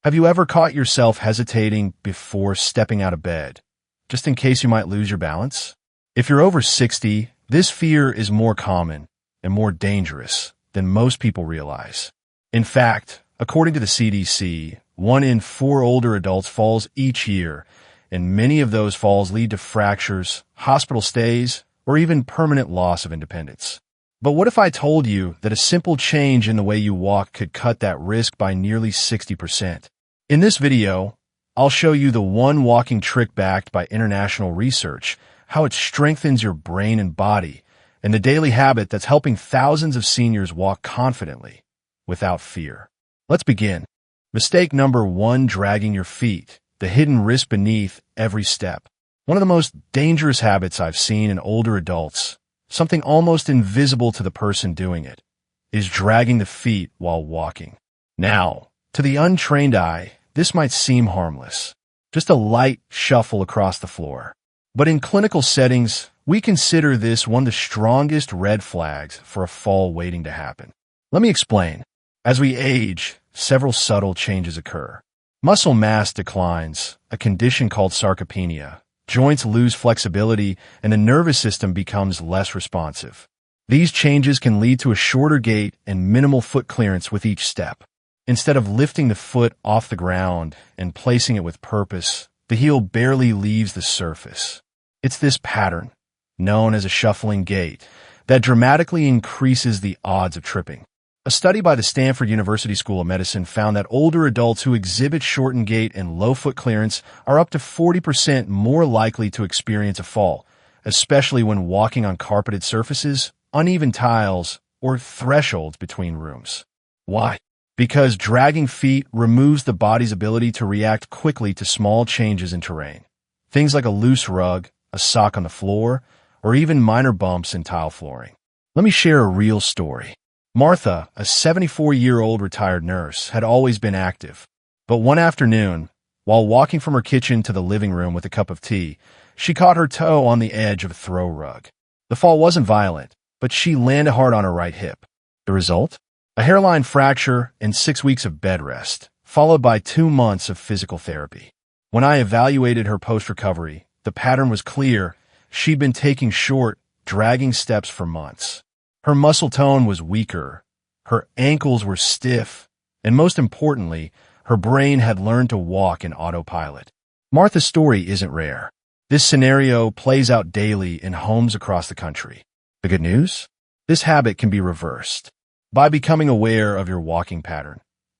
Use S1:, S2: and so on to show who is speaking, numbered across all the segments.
S1: Have you ever caught yourself hesitating before stepping out of bed, just in case you might lose your balance? If you're over 60, this fear is more common and more dangerous than most people realize. In fact, according to the CDC, 1 in 4 older adults falls each year, and many of those falls lead to fractures, hospital stays, or even permanent loss of independence. But what if I told you that a simple change in the way you walk could cut that risk by nearly 60%? In this video, I'll show you the one walking trick backed by international research, how it strengthens your brain and body, and the daily habit that's helping thousands of seniors walk confidently, without fear. Let's begin. Mistake number 1, dragging your feet, the hidden risk beneath every step. One of the most dangerous habits I've seen in older adults, something almost invisible to the person doing it, is dragging the feet while walking. Now, to the untrained eye, this might seem harmless, just a light shuffle across the floor. But in clinical settings, we consider this one of the strongest red flags for a fall waiting to happen. Let me explain. As we age, several subtle changes occur. Muscle mass declines, a condition called sarcopenia. Joints lose flexibility, and the nervous system becomes less responsive. These changes can lead to a shorter gait and minimal foot clearance with each step. Instead of lifting the foot off the ground and placing it with purpose, the heel barely leaves the surface. It's this pattern, known as a shuffling gait, that dramatically increases the odds of tripping. A study by the Stanford University School of Medicine found that older adults who exhibit shortened gait and low foot clearance are up to 40% more likely to experience a fall, especially when walking on carpeted surfaces, uneven tiles, or thresholds between rooms. Why? Because dragging feet removes the body's ability to react quickly to small changes in terrain. Things like a loose rug, a sock on the floor, or even minor bumps in tile flooring. Let me share a real story. Martha, a 74-year-old retired nurse, had always been active. But one afternoon, while walking from her kitchen to the living room with a cup of tea, she caught her toe on the edge of a throw rug. The fall wasn't violent, but she landed hard on her right hip. The result? A hairline fracture and 6 weeks of bed rest, followed by 2 months of physical therapy. When I evaluated her post-recovery, the pattern was clear. She'd been taking short, dragging steps for months. Her muscle tone was weaker, her ankles were stiff, and most importantly, her brain had learned to walk in autopilot. Martha's story isn't rare. This scenario plays out daily in homes across the country. The good news? This habit can be reversed. By becoming aware of your walking pattern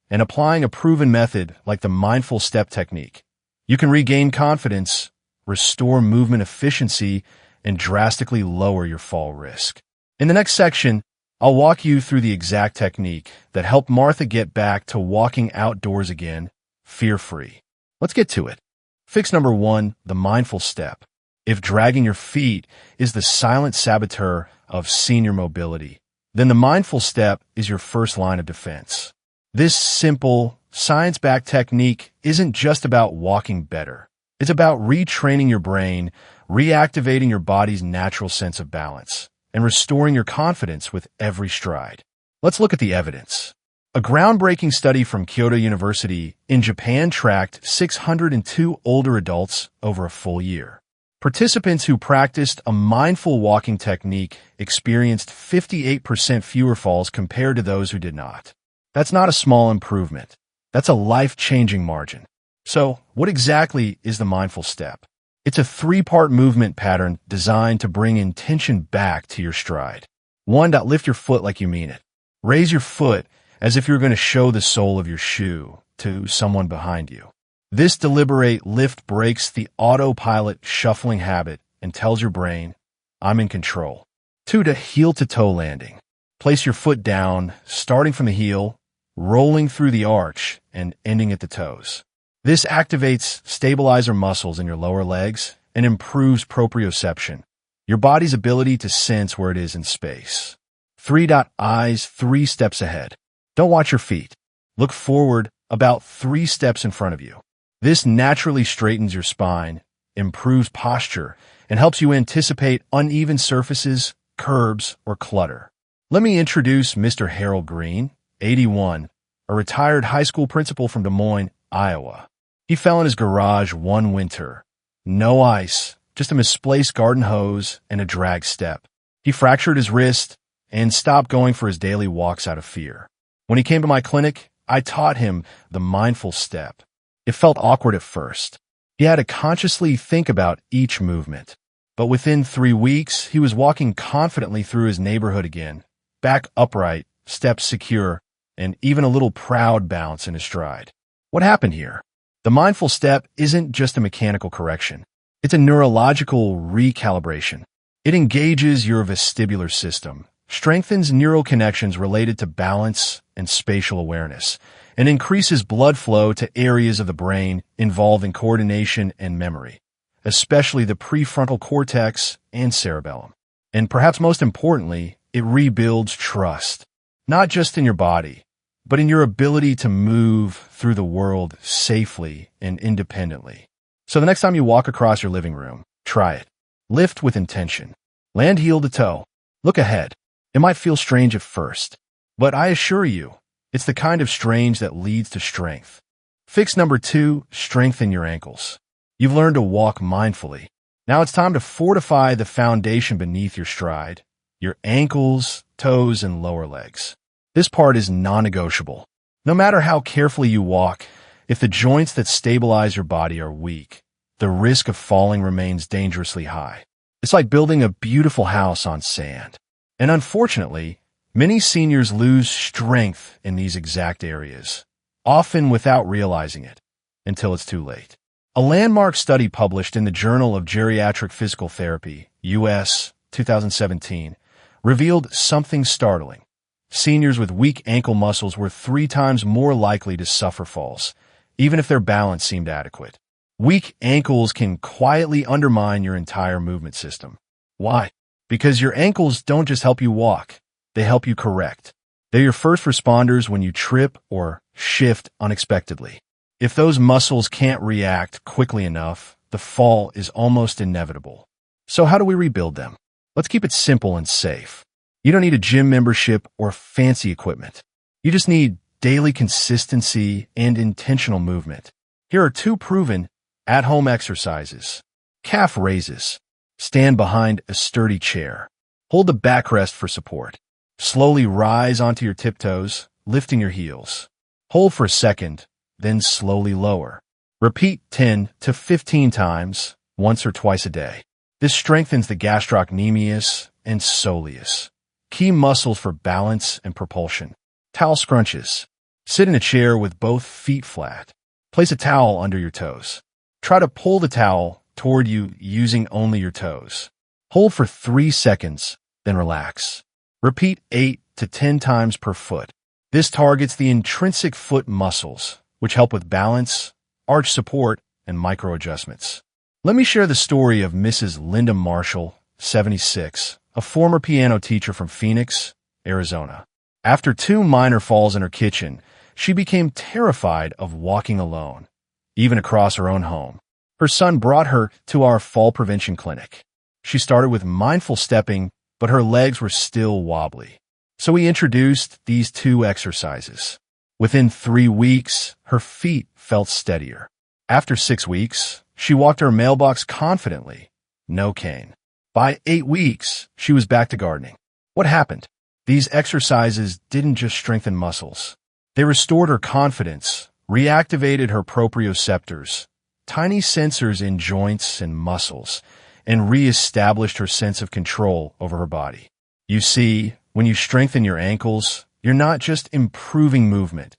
S1: and applying a proven method like the mindful step technique, you can regain confidence, restore movement efficiency, and drastically lower your fall risk. In the next section, I'll walk you through the exact technique that helped Martha get back to walking outdoors again, fear-free. Let's get to it. Fix number 1, the mindful step. If dragging your feet is the silent saboteur of senior mobility, then the mindful step is your first line of defense. This simple, science-backed technique isn't just about walking better. It's about retraining your brain, reactivating your body's natural sense of balance, and restoring your confidence with every stride. Let's look at the evidence. A groundbreaking study from Kyoto University in Japan tracked 602 older adults over a full year. Participants who practiced a mindful walking technique experienced 58% fewer falls compared to those who did not. That's not a small improvement. That's a life-changing margin. So, what exactly is the mindful step? It's a 3-part movement pattern designed to bring intention back to your stride. 1. Lift your foot like you mean it. Raise your foot as if you're going to show the sole of your shoe to someone behind you. This deliberate lift breaks the autopilot shuffling habit and tells your brain, I'm in control. 2. Heel-to-toe landing. Place your foot down, starting from the heel, rolling through the arch, and ending at the toes. This activates stabilizer muscles in your lower legs and improves proprioception, your body's ability to sense where it is in space. 3. Eyes 3 steps ahead. Don't watch your feet. Look forward about 3 steps in front of you. This naturally straightens your spine, improves posture, and helps you anticipate uneven surfaces, curbs, or clutter. Let me introduce Mr. Harold Green, 81, a retired high school principal from Des Moines, Iowa. He fell in his garage one winter. No ice, just a misplaced garden hose and a drag step. He fractured his wrist and stopped going for his daily walks out of fear. When he came to my clinic, I taught him the mindful step. It felt awkward at first. He had to consciously think about each movement. But within 3 weeks, he was walking confidently through his neighborhood again, back upright, steps secure, and even a little proud bounce in his stride. What happened here? The mindful step isn't just a mechanical correction. It's a neurological recalibration. It engages your vestibular system, strengthens neural connections related to balance and spatial awareness, and increases blood flow to areas of the brain involved in coordination and memory, especially the prefrontal cortex and cerebellum. And perhaps most importantly, it rebuilds trust, not just in your body, but in your ability to move through the world safely and independently. So the next time you walk across your living room, try it. Lift with intention. Land heel to toe. Look ahead. It might feel strange at first, but I assure you, it's the kind of strange that leads to strength. Fix number 2, strengthen your ankles. You've learned to walk mindfully. Now it's time to fortify the foundation beneath your stride, your ankles, toes, and lower legs. This part is non-negotiable. No matter how carefully you walk, if the joints that stabilize your body are weak, the risk of falling remains dangerously high. It's like building a beautiful house on sand. And unfortunately, many seniors lose strength in these exact areas, often without realizing it, until it's too late. A landmark study published in the Journal of Geriatric Physical Therapy, US, 2017, revealed something startling. Seniors with weak ankle muscles were 3 times more likely to suffer falls, even if their balance seemed adequate. Weak ankles can quietly undermine your entire movement system. Why? Because your ankles don't just help you walk, they help you correct. They're your first responders when you trip or shift unexpectedly. If those muscles can't react quickly enough, the fall is almost inevitable. So how do we rebuild them? Let's keep it simple and safe. You don't need a gym membership or fancy equipment. You just need daily consistency and intentional movement. Here are 2 proven at-home exercises. Calf raises. Stand behind a sturdy chair. Hold the backrest for support. Slowly rise onto your tiptoes, lifting your heels. Hold for a second, then slowly lower. Repeat 10 to 15 times, once or twice a day. This strengthens the gastrocnemius and soleus, key muscles for balance and propulsion. Towel scrunches. Sit in a chair with both feet flat. Place a towel under your toes. Try to pull the towel toward you using only your toes. Hold for 3 seconds, then relax. Repeat 8 to 10 times per foot. This targets the intrinsic foot muscles, which help with balance, arch support, and micro adjustments. Let me share the story of Mrs. Linda Marshall, 76, a former piano teacher from Phoenix, Arizona. After 2 minor falls in her kitchen, she became terrified of walking alone, even across her own home. Her son brought her to our fall prevention clinic. She started with mindful stepping, but her legs were still wobbly. So we introduced these 2 exercises. Within 3 weeks, her feet felt steadier. After 6 weeks, she walked her mailbox confidently, no cane. By 8 weeks, she was back to gardening. What happened? These exercises didn't just strengthen muscles. They restored her confidence, reactivated her proprioceptors, tiny sensors in joints and muscles, and re-established her sense of control over her body. You see, when you strengthen your ankles, you're not just improving movement.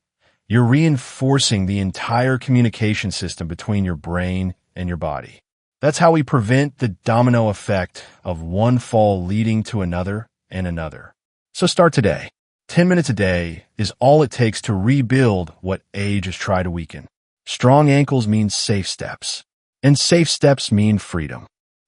S1: You're reinforcing the entire communication system between your brain and your body. That's how we prevent the domino effect of one fall leading to another and another. So start today. 10 minutes a day is all it takes to rebuild what age has tried to weaken. Strong ankles mean safe steps, and safe steps mean freedom.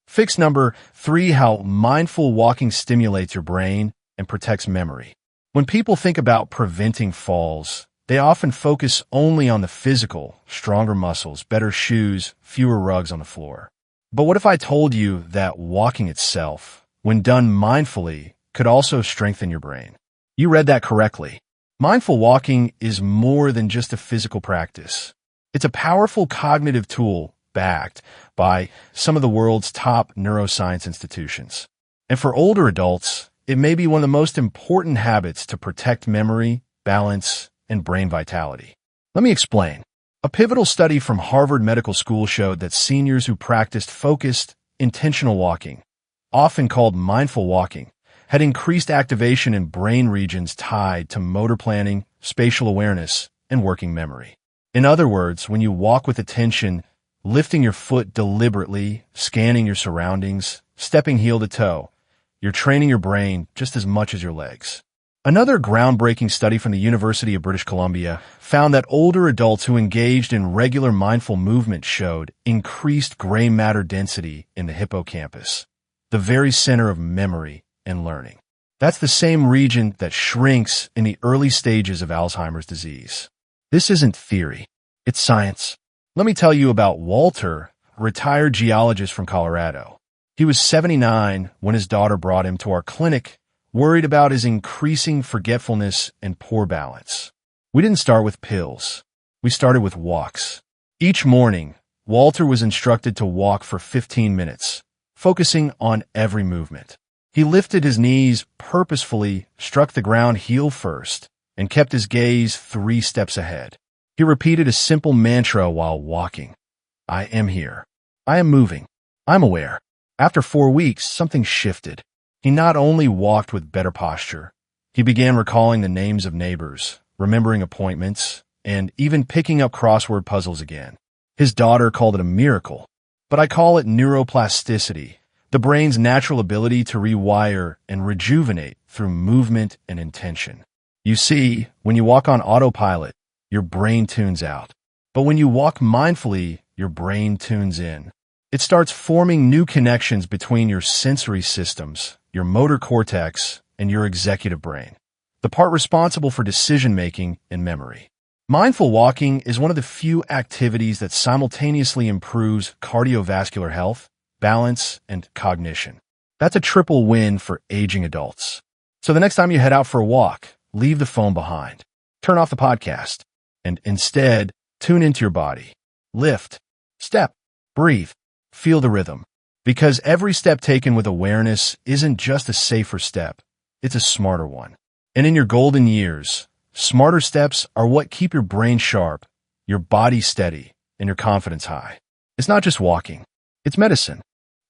S1: Fix number 3, how mindful walking stimulates your brain and protects memory. When people think about preventing falls, they often focus only on the physical, stronger muscles, better shoes, fewer rugs on the floor. But what if I told you that walking itself, when done mindfully, could also strengthen your brain? You read that correctly. Mindful walking is more than just a physical practice. It's a powerful cognitive tool backed by some of the world's top neuroscience institutions. And for older adults, it may be one of the most important habits to protect memory, balance, and brain vitality. Let me explain. A pivotal study from Harvard Medical School showed that seniors who practiced focused, intentional walking, often called mindful walking, had increased activation in brain regions tied to motor planning, spatial awareness, and working memory. In other words, when you walk with attention, lifting your foot deliberately, scanning your surroundings, stepping heel to toe, you're training your brain just as much as your legs. Another groundbreaking study from the University of British Columbia found that older adults who engaged in regular mindful movement showed increased gray matter density in the hippocampus, the very center of memory and learning. That's the same region that shrinks in the early stages of Alzheimer's disease. This isn't theory, it's science. Let me tell you about Walter, a retired geologist from Colorado. He was 79 when his daughter brought him to our clinic, worried about his increasing forgetfulness and poor balance. We didn't start with pills. We started with walks. Each morning, Walter was instructed to walk for 15 minutes, focusing on every movement. He lifted his knees purposefully, struck the ground heel first, and kept his gaze 3 steps ahead. He repeated a simple mantra while walking. I am here. I am moving. I'm aware. After 4 weeks, something shifted. He not only walked with better posture, he began recalling the names of neighbors, remembering appointments, and even picking up crossword puzzles again. His daughter called it a miracle, but I call it neuroplasticity, the brain's natural ability to rewire and rejuvenate through movement and intention. You see, when you walk on autopilot, your brain tunes out. But when you walk mindfully, your brain tunes in. It starts forming new connections between your sensory systems, your motor cortex, and your executive brain, the part responsible for decision-making and memory. Mindful walking is one of the few activities that simultaneously improves cardiovascular health, balance, and cognition. That's a triple win for aging adults. So the next time you head out for a walk, leave the phone behind. Turn off the podcast, and instead, tune into your body. Lift, step, breathe, feel the rhythm. Because every step taken with awareness isn't just a safer step, it's a smarter one. And in your golden years, smarter steps are what keep your brain sharp, your body steady, and your confidence high. It's not just walking, it's medicine.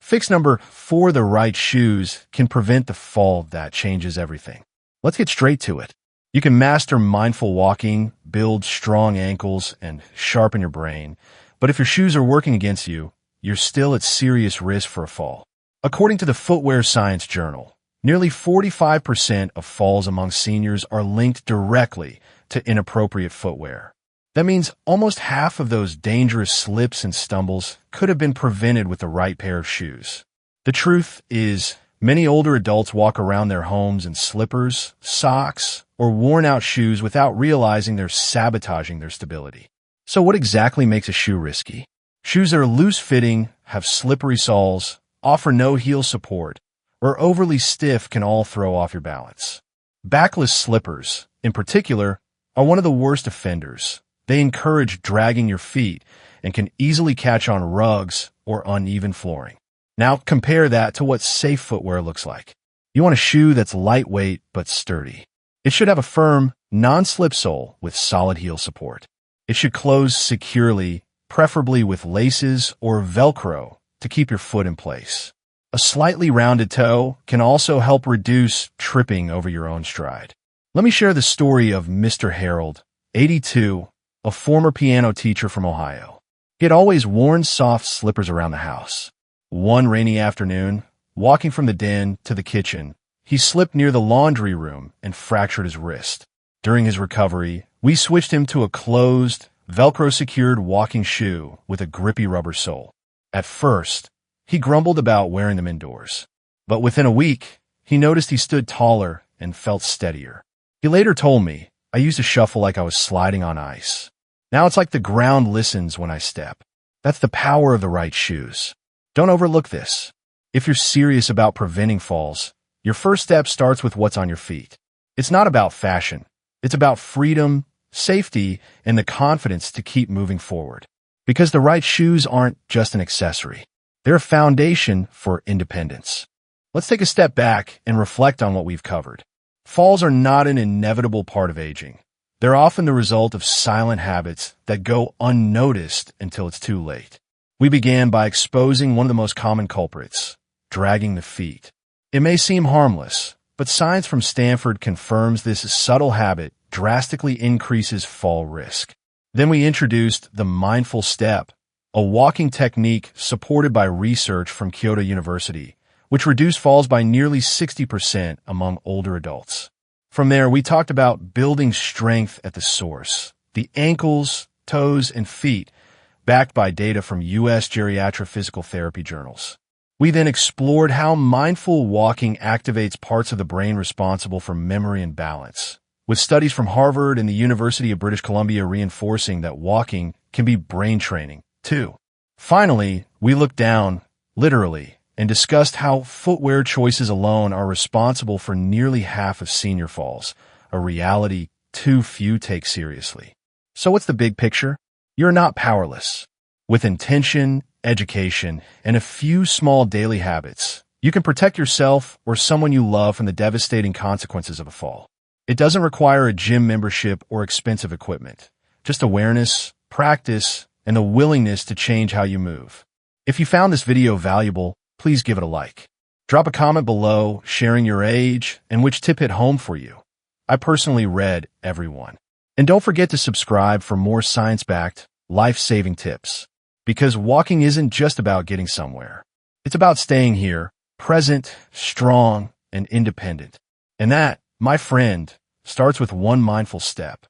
S1: Fix number 4, the right shoes, can prevent the fall that changes everything. Let's get straight to it. You can master mindful walking, build strong ankles, and sharpen your brain. But if your shoes are working against you, you're still at serious risk for a fall. According to the Footwear Science Journal, nearly 45% of falls among seniors are linked directly to inappropriate footwear. That means almost half of those dangerous slips and stumbles could have been prevented with the right pair of shoes. The truth is, many older adults walk around their homes in slippers, socks, or worn-out shoes without realizing they're sabotaging their stability. So what exactly makes a shoe risky? Shoes that are loose-fitting, have slippery soles, offer no heel support, or overly stiff can all throw off your balance. Backless slippers, in particular, are one of the worst offenders. They encourage dragging your feet and can easily catch on rugs or uneven flooring. Now compare that to what safe footwear looks like. You want a shoe that's lightweight but sturdy. It should have a firm, non-slip sole with solid heel support. It should close securely, preferably with laces or Velcro to keep your foot in place. A slightly rounded toe can also help reduce tripping over your own stride. Let me share the story of Mr. Harold, 82, a former piano teacher from Ohio. He had always worn soft slippers around the house. One rainy afternoon, walking from the den to the kitchen, he slipped near the laundry room and fractured his wrist. During his recovery, we switched him to a closed, Velcro-secured walking shoe with a grippy rubber sole. At first, he grumbled about wearing them indoors. But within a week, he noticed he stood taller and felt steadier. He later told me, I used to shuffle like I was sliding on ice. Now it's like the ground listens when I step. That's the power of the right shoes. Don't overlook this. If you're serious about preventing falls, your first step starts with what's on your feet. It's not about fashion. It's about freedom, safety, and the confidence to keep moving forward. Because the right shoes aren't just an accessory. They're a foundation for independence. Let's take a step back and reflect on what we've covered. Falls are not an inevitable part of aging. They're often the result of silent habits that go unnoticed until it's too late. We began by exposing one of the most common culprits, dragging the feet. It may seem harmless, but science from Stanford confirms this subtle habit drastically increases fall risk. Then we introduced the mindful step, a walking technique supported by research from Kyoto University, which reduced falls by nearly 60% among older adults. From there, we talked about building strength at the source, the ankles, toes, and feet, backed by data from U.S. geriatric physical therapy journals. We then explored how mindful walking activates parts of the brain responsible for memory and balance, with studies from Harvard and the University of British Columbia reinforcing that walking can be brain training, too. Finally, we looked down, literally, and discussed how footwear choices alone are responsible for nearly half of senior falls, a reality too few take seriously. So what's the big picture? You're not powerless. With intention, education, and a few small daily habits, you can protect yourself or someone you love from the devastating consequences of a fall. It doesn't require a gym membership or expensive equipment, just awareness, practice, and the willingness to change how you move. If you found this video valuable, please give it a like. Drop a comment below sharing your age and which tip hit home for you. I personally read every one. And don't forget to subscribe for more science-backed, life-saving tips. Because walking isn't just about getting somewhere. It's about staying here, present, strong, and independent. And that, my friend, starts with one mindful step.